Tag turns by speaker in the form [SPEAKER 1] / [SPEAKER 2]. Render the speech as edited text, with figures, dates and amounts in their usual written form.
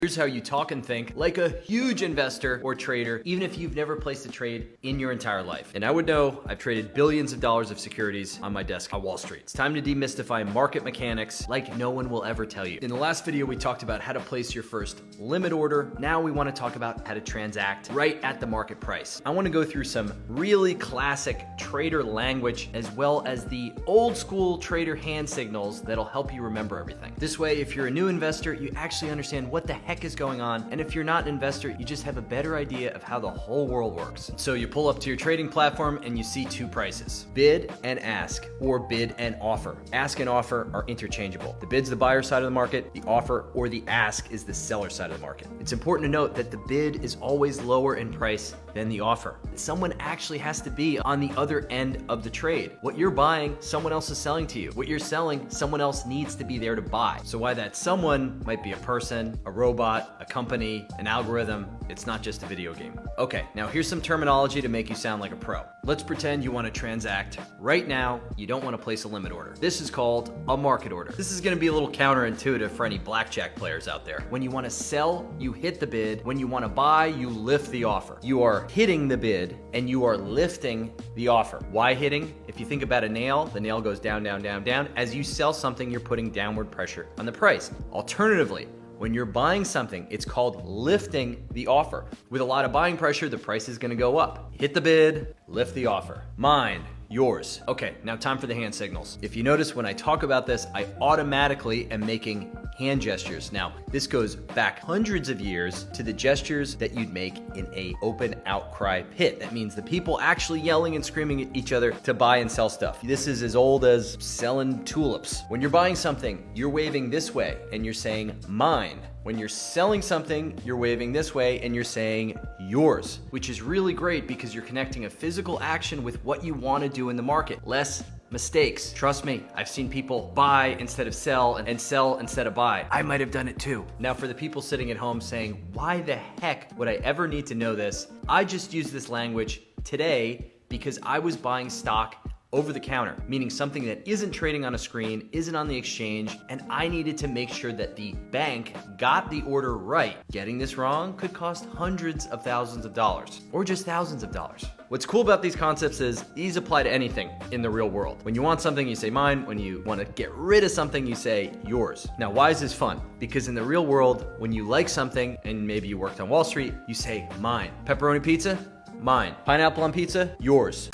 [SPEAKER 1] Here's how you talk and think like a huge investor or trader, even if you've never placed a trade in your entire life. And I would know I've traded billions of dollars of securities on my desk on Wall Street. It's time to demystify market mechanics like no one will ever tell you. In the last video, we talked about how to place your first limit order. Now we want to talk about how to transact right at the market price. I want to go through some really classic trader language as well as the old school trader hand signals that'll help you remember everything. This way, if you're a new investor, you actually understand what the heck is going on. And if you're not an investor, you just have a better idea of how the whole world works. So you pull up to your trading platform and you see two prices, bid and ask, or bid and offer. Ask and offer are interchangeable. The bid's the buyer side of the market, the offer or the ask is the seller side of the market. It's important to note that the bid is always lower in price than the offer. Someone actually has to be on the other end of the trade. What you're buying, someone else is selling to you. What you're selling, someone else needs to be there to buy. So why that someone might be a person, a robot, a company, an algorithm, it's not just a video game. Okay, now here's some terminology to make you sound like a pro. Let's pretend you want to transact right now. You don't want to place a limit order. This is called a market order. This is going to be a little counterintuitive for any blackjack players out there. When you want to sell, you hit the bid. When you want to buy, you lift the offer. You are hitting the bid and you are lifting the offer. Why hitting? If you think about a nail, the nail goes down, down, down, down. As you sell something, you're putting downward pressure on the price. Alternatively, when you're buying something, it's called lifting the offer. With a lot of buying pressure, the price is gonna go up. Hit the bid, lift the offer. Mine, yours. Okay, now time for the hand signals. If you notice when I talk about this, I automatically am making hand gestures. Now, this goes back hundreds of years to the gestures that you'd make in a open outcry pit. That means the people actually yelling and screaming at each other to buy and sell stuff. This is as old as selling tulips. When you're buying something, you're waving this way and you're saying mine. When you're selling something, you're waving this way and you're saying yours, which is really great because you're connecting a physical action with what you want to do in the market. Less mistakes. Trust me, I've seen people buy instead of sell and sell instead of buy. I might have done it too. Now for the people sitting at home saying, why the heck would I ever need to know this? I just used this language today because I was buying stock over the counter, meaning something that isn't trading on a screen, isn't on the exchange, and I needed to make sure that the bank got the order right. Getting this wrong could cost hundreds of thousands of dollars, or just thousands of dollars. What's cool about these concepts is these apply to anything in the real world. When you want something, you say mine. When you want to get rid of something, you say yours. Now, why is this fun? Because in the real world, when you like something, and maybe you worked on Wall Street, you say mine. Pepperoni pizza? Mine. Pineapple on pizza? Yours.